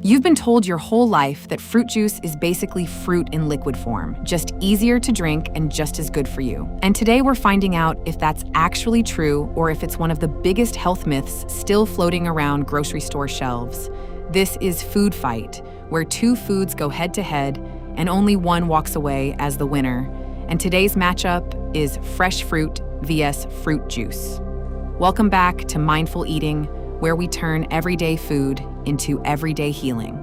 You've been told your whole life that fruit juice is basically fruit in liquid form, just easier to drink and just as good for you. And today we're finding out if that's actually true or if it's one of the biggest health myths still floating around grocery store shelves. This is Food Fight, where two foods go head-to-head and only one walks away as the winner. And today's matchup is fresh fruit vs. fruit juice. Welcome back to Mindful Eating, where we turn everyday food into everyday healing.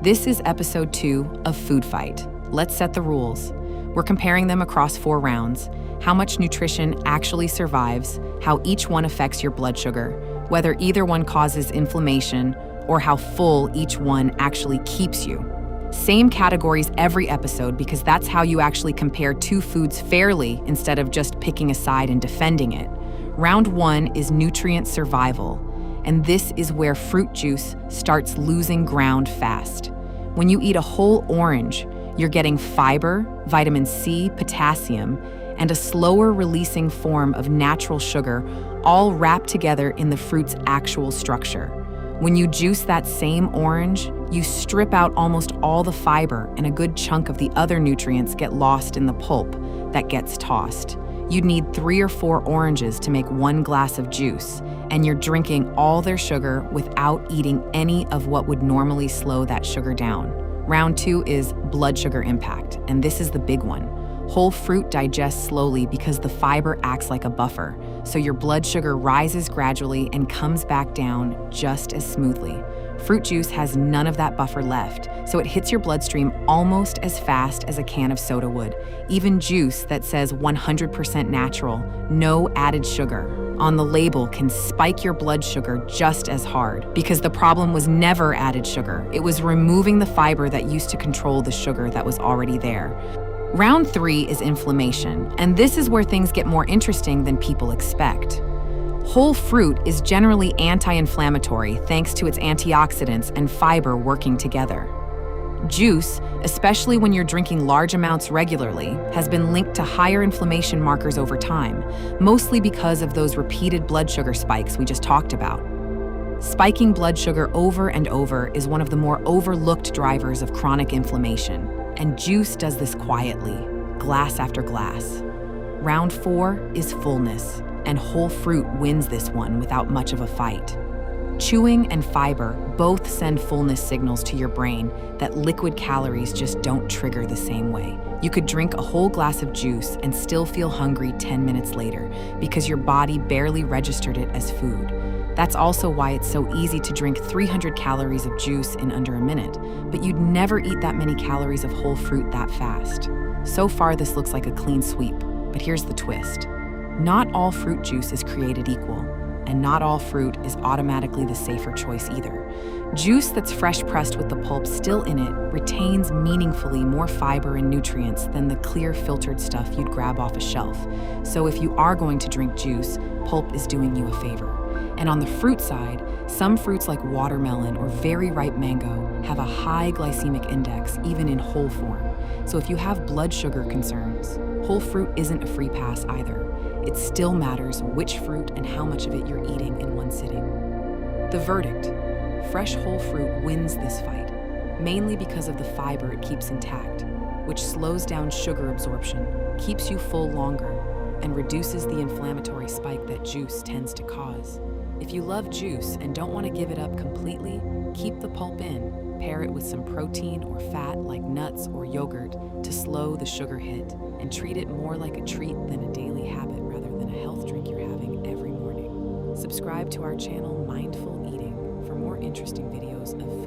This is episode 2 of Food Fight. Let's set the rules. We're comparing them across 4 rounds, how much nutrition actually survives, how each one affects your blood sugar, whether either one causes inflammation, or how full each one actually keeps you. Same categories every episode because that's how you actually compare two foods fairly instead of just picking a side and defending it. Round 1 is nutrient survival. And this is where fruit juice starts losing ground fast. When you eat a whole orange, you're getting fiber, vitamin C, potassium, and a slower releasing form of natural sugar, all wrapped together in the fruit's actual structure. When you juice that same orange, you strip out almost all the fiber, and a good chunk of the other nutrients get lost in the pulp that gets tossed. You'd need 3 or 4 oranges to make 1 glass of juice, and you're drinking all their sugar without eating any of what would normally slow that sugar down. Round 2 is blood sugar impact, and this is the big one. Whole fruit digests slowly because the fiber acts like a buffer, so your blood sugar rises gradually and comes back down just as smoothly. Fruit juice has none of that buffer left, so it hits your bloodstream almost as fast as a can of soda would. Even juice that says 100% natural, no added sugar, on the label can spike your blood sugar just as hard because the problem was never added sugar. It was removing the fiber that used to control the sugar that was already there. Round 3 is inflammation, and this is where things get more interesting than people expect. Whole fruit is generally anti-inflammatory thanks to its antioxidants and fiber working together. Juice, especially when you're drinking large amounts regularly, has been linked to higher inflammation markers over time, mostly because of those repeated blood sugar spikes we just talked about. Spiking blood sugar over and over is one of the more overlooked drivers of chronic inflammation, and juice does this quietly, glass after glass. Round 4 is fullness, and whole fruit wins this one without much of a fight. Chewing and fiber both send fullness signals to your brain that liquid calories just don't trigger the same way. You could drink a whole glass of juice and still feel hungry 10 minutes later because your body barely registered it as food. That's also why it's so easy to drink 300 calories of juice in under a minute, but you'd never eat that many calories of whole fruit that fast. So far, this looks like a clean sweep, but here's the twist. Not all fruit juice is created equal, and not all fruit is automatically the safer choice either. Juice that's fresh pressed with the pulp still in it retains meaningfully more fiber and nutrients than the clear filtered stuff you'd grab off a shelf. So if you are going to drink juice, pulp is doing you a favor. And on the fruit side, some fruits like watermelon or very ripe mango have a high glycemic index even in whole form. So if you have blood sugar concerns, whole fruit isn't a free pass either. It still matters which fruit and how much of it you're eating in one sitting. The verdict: fresh whole fruit wins this fight, mainly because of the fiber it keeps intact, which slows down sugar absorption, keeps you full longer, and reduces the inflammatory spike that juice tends to cause. If you love juice and don't want to give it up completely, keep the pulp in, pair it with some protein or fat like nuts or yogurt to slow the sugar hit, and treat it more like a treat than a daily habit rather than a health drink you're having every morning. Subscribe to our channel Mindful Eating for more interesting videos of